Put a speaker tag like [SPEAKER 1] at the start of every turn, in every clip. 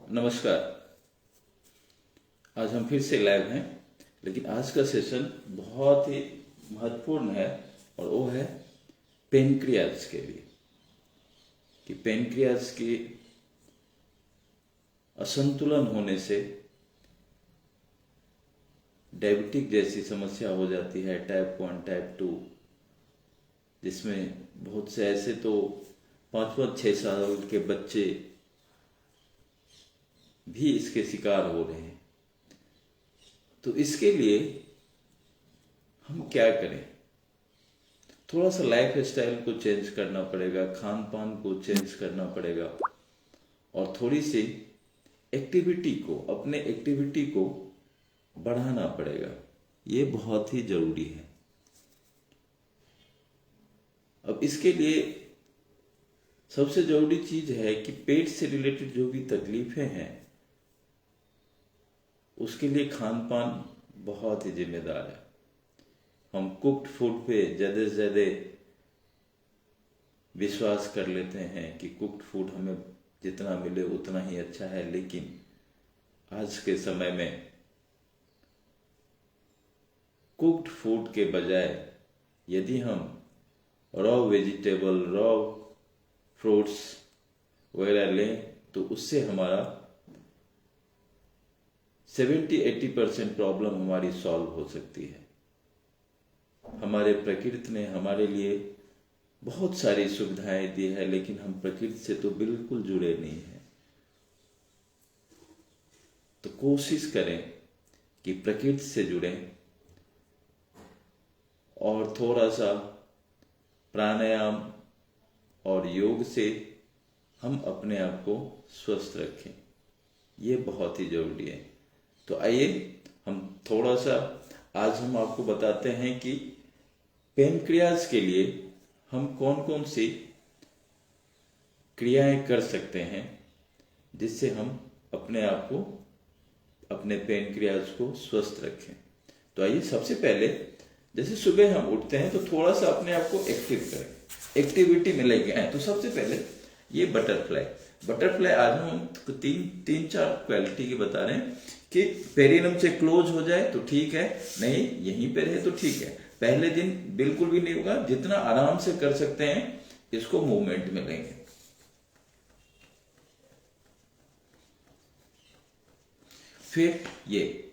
[SPEAKER 1] नमस्कार। आज हम फिर से लाइव हैं, लेकिन आज का सेशन बहुत ही महत्वपूर्ण है और वो है पेनक्रियाज के लिए कि पेनक्रियाज की असंतुलन होने से डायबिटिक जैसी समस्या हो जाती है, टाइप 1 टाइप 2, जिसमें बहुत से ऐसे तो 5-6 साल के बच्चे भी इसके शिकार हो रहे हैं। तो इसके लिए हम क्या करें? थोड़ा सा लाइफ स्टाइल को चेंज करना पड़ेगा, खान पान को चेंज करना पड़ेगा और थोड़ी सी अपने एक्टिविटी को बढ़ाना पड़ेगा। ये बहुत ही जरूरी है। अब इसके लिए सबसे जरूरी चीज है कि पेट से रिलेटेड जो भी तकलीफें हैं उसके लिए खान पान बहुत ही जिम्मेदार है। हम कुक्ड फूड पे ज़्यादा से ज़्यादा विश्वास कर लेते हैं कि कुक्ड फूड हमें जितना मिले उतना ही अच्छा है, लेकिन आज के समय में कुक्ड फूड के बजाय यदि हम रॉ वेजिटेबल, रॉ फ्रूट्स वगैरह लें तो उससे हमारा 70-80% प्रॉब्लम हमारी सॉल्व हो सकती है। हमारे प्रकृति ने हमारे लिए बहुत सारी सुविधाएं दी है, लेकिन हम प्रकृति से तो बिल्कुल जुड़े नहीं हैं। तो कोशिश करें कि प्रकृति से जुड़ें और थोड़ा सा प्राणायाम और योग से हम अपने आप को स्वस्थ रखें। ये बहुत ही जरूरी है। तो आइए हम थोड़ा सा आज हम आपको बताते हैं कि पेनक्रियाज के लिए हम कौन कौन सी क्रियाएं कर सकते हैं जिससे हम अपने आप को, अपने पेनक्रियाज को स्वस्थ रखें। तो आइए सबसे पहले, जैसे सुबह हम उठते हैं तो थोड़ा सा अपने आप को एक्टिव करें, एक्टिविटी में लेके आए। तो सबसे पहले ये बटरफ्लाई आज हम तीन चार क्वालिटी की बता रहे हैं कि पेरिनम से क्लोज हो जाए तो ठीक है, नहीं यहीं पे रहे तो ठीक है। पहले दिन बिल्कुल भी नहीं होगा, जितना आराम से कर सकते हैं इसको मूवमेंट में लेंगे। फिर ये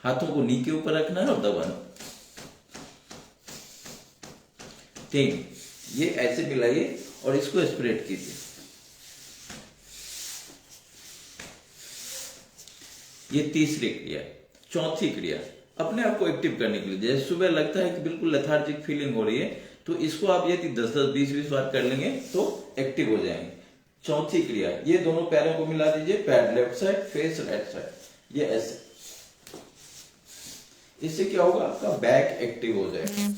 [SPEAKER 1] हाथों को नी के ऊपर रखना है और दबाना। 3, ये ऐसे मिलाइए और इसको स्प्रेड कीजिए। ये तीसरी क्रिया। चौथी क्रिया, अपने आप को एक्टिव करने के लिए, जैसे सुबह लगता है कि बिल्कुल लेथार्जिक फीलिंग हो रही है तो इसको आप यदि 10-10, 20-20 बार कर लेंगे तो एक्टिव हो जाएंगे। चौथी क्रिया, ये दोनों पैरों को मिला दीजिए, पैर left side, face right side, ये ऐसे। इससे क्या होगा? आपका बैक एक्टिव हो जाएगा।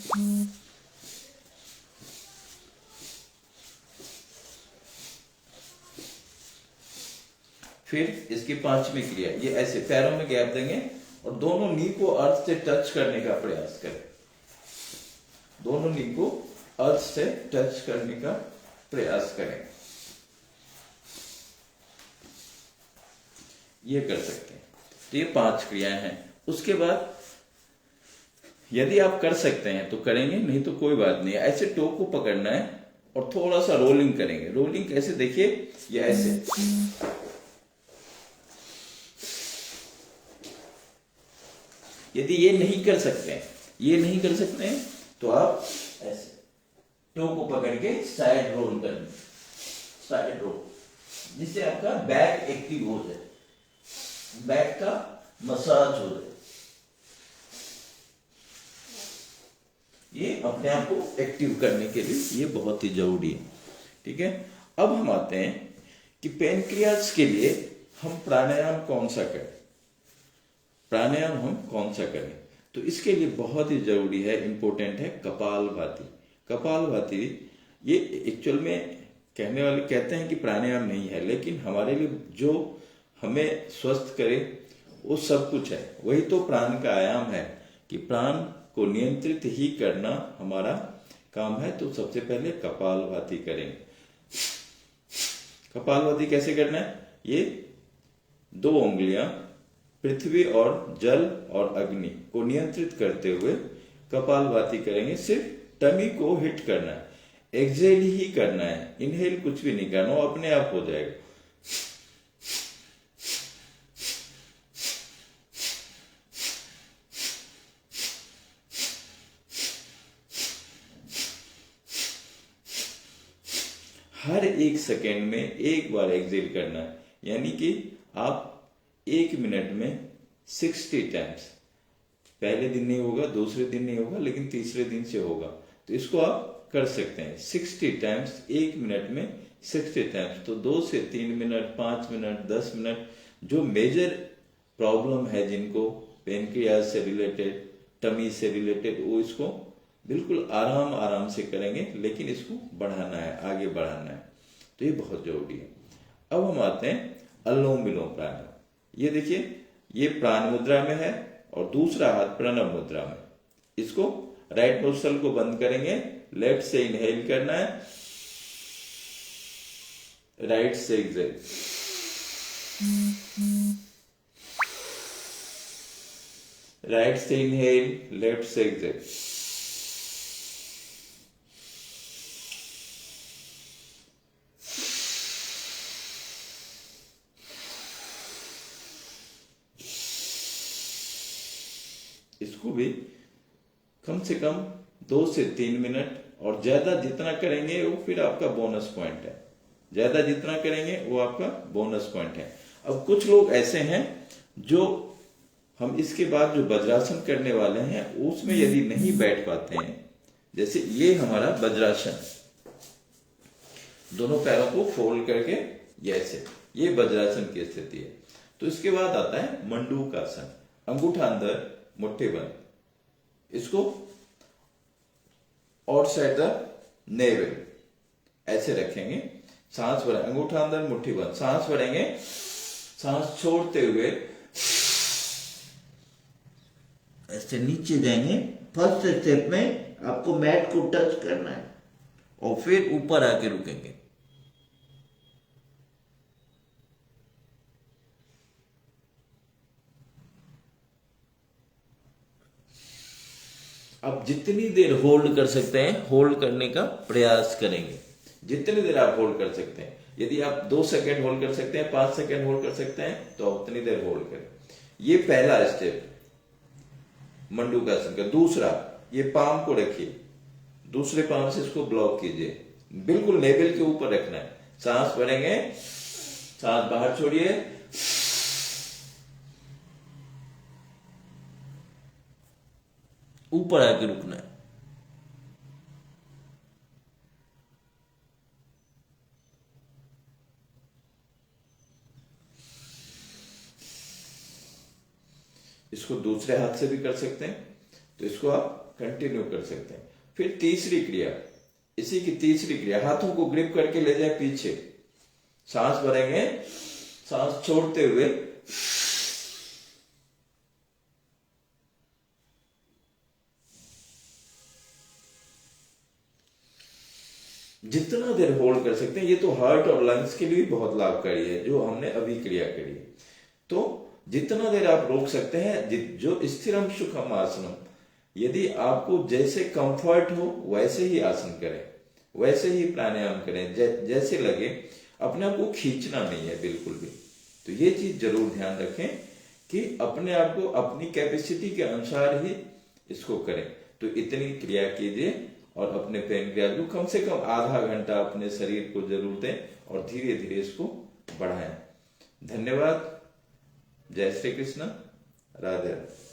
[SPEAKER 1] फिर इसकी पांचवी क्रिया, ये ऐसे पैरों में गैप देंगे और दोनों नी को अर्थ से टच करने का प्रयास करें। दोनों नी को अर्थ से टच करने का प्रयास करें। ये कर सकते हैं। तो ये 5 क्रियाएं हैं। उसके बाद यदि आप कर सकते हैं तो करेंगे, नहीं तो कोई बात नहीं। ऐसे टो को पकड़ना है और थोड़ा सा रोलिंग करेंगे। रोलिंग कैसे? देखिए, ये ऐसे। यदि ये नहीं कर सकते हैं तो आप ऐसे टो को पकड़ के साइड रोल करना, साइड रोल, जिससे आपका बैक एक्टिव हो जाए, बैक का मसाज हो जाए। ये अपने आप को एक्टिव करने के लिए ये बहुत ही जरूरी है। ठीक है। अब हम आते हैं कि पेनक्रियाज के लिए हम प्राणायाम कौन सा करें। तो इसके लिए बहुत ही जरूरी है, इंपॉर्टेंट है कपालभाति। ये एक्चुअल में कहने वाले कहते हैं कि प्राणायाम नहीं है, लेकिन हमारे लिए जो हमें स्वस्थ करे वो सब कुछ है। वही तो प्राण का आयाम है कि प्राण को नियंत्रित ही करना हमारा काम है। तो सबसे पहले कपालभाति करेंगे। कपालभाति कैसे करना है? ये 2 उंगलियां पृथ्वी और जल और अग्नि को नियंत्रित करते हुए कपालभाति करेंगे। सिर्फ टमी को हिट करना है, एक्सहेल ही करना है, इनहेल कुछ भी नहीं करना, वो अपने आप हो जाएगा। हर 1 सेकेंड में एक बार एक्सहेल करना है, यानी कि आप 1 मिनट में 60 टाइम्स, पहले दिन नहीं होगा, दूसरे दिन नहीं होगा, लेकिन तीसरे दिन से होगा। तो इसको आप कर सकते हैं 60 टाइम्स, 1 मिनट में 60 टाइम्स। तो 2 से 3 मिनट, 5 मिनट, 10 मिनट। जो मेजर प्रॉब्लम है जिनको पेनक्रियाज से रिलेटेड, टमी से रिलेटेड, वो इसको बिल्कुल आराम आराम से करेंगे, लेकिन इसको बढ़ाना है, आगे बढ़ाना है। तो ये बहुत जरूरी है। अब हम आते हैं अनुलोम विलोम प्राणायाम। ये देखिए, ये प्राण मुद्रा में है और दूसरा हाथ प्रणव मुद्रा में। इसको राइट नोस्ट्रल को बंद करेंगे, लेफ्ट से इनहेल करना है, राइट से एक्सहेल। राइट से इनहेल, लेफ्ट से एक्सहेल। इसको भी कम से कम 2 से 3 मिनट, और ज्यादा जितना करेंगे वो फिर आपका बोनस पॉइंट है। ज्यादा जितना करेंगे वो आपका बोनस पॉइंट है। अब कुछ लोग ऐसे हैं जो हम इसके बाद जो वज्रासन करने वाले हैं उसमें यदि नहीं बैठ पाते हैं, जैसे ये हमारा वज्रासन, दोनों पैरों को फोल्ड करके ऐसे, ये वज्रासन की स्थिति है। तो इसके बाद आता है मंडूकासन, अंगूठा अंदर, मुट्ठी बंद। इसको आउटसाइड द नेवल ऐसे रखेंगे, सांस भरें, अंगूठा अंदर, मुट्ठी बंद, सांस भरेंगे, सांस छोड़ते हुए ऐसे नीचे जाएंगे। फर्स्ट स्टेप में आपको मैट को टच करना है और फिर ऊपर आके रुकेंगे। अब जितनी देर होल्ड कर सकते हैं, होल्ड करने का प्रयास करेंगे। जितनी देर आप होल्ड कर सकते हैं, यदि आप 2 सेकेंड होल्ड कर सकते हैं, 5 सेकेंड होल्ड कर सकते हैं, तो उतनी देर होल्ड करें। ये पहला स्टेप मंडूकासन का। दूसरा, ये पाम को रखिए, दूसरे पाम से इसको ब्लॉक कीजिए, बिल्कुल नेवल के ऊपर रखना है। सांस भरेंगे, सांस बाहर छोड़िए, ऊपर आके रुकना है। इसको दूसरे हाथ से भी कर सकते हैं, तो इसको आप कंटिन्यू कर सकते हैं। फिर तीसरी क्रिया, इसी की तीसरी क्रिया, हाथों को ग्रिप करके ले जाए पीछे, सांस भरेंगे, सांस छोड़ते हुए जितना देर होल्ड कर सकते हैं। ये तो हार्ट और लंग्स के लिए बहुत लाभकारी है, जो हमने अभी क्रिया करी है। तो जितना देर आप रोक सकते हैं, जो स्थिरम सुखम आसनम, यदि आपको जैसे कंफर्ट हो वैसे ही आसन करें, वैसे ही प्राणायाम करें, जैसे लगे। अपने आप को खींचना नहीं है बिल्कुल भी। तो ये चीज जरूर ध्यान रखें कि अपने आप को अपनी कैपेसिटी के अनुसार ही इसको करें। तो इतनी क्रिया कीजिए और अपने पेनक्रियाज को कम से कम आधा घंटा अपने शरीर को जरूर दें और धीरे धीरे इसको बढ़ाएं। धन्यवाद। जय श्री कृष्ण। राधे राधे।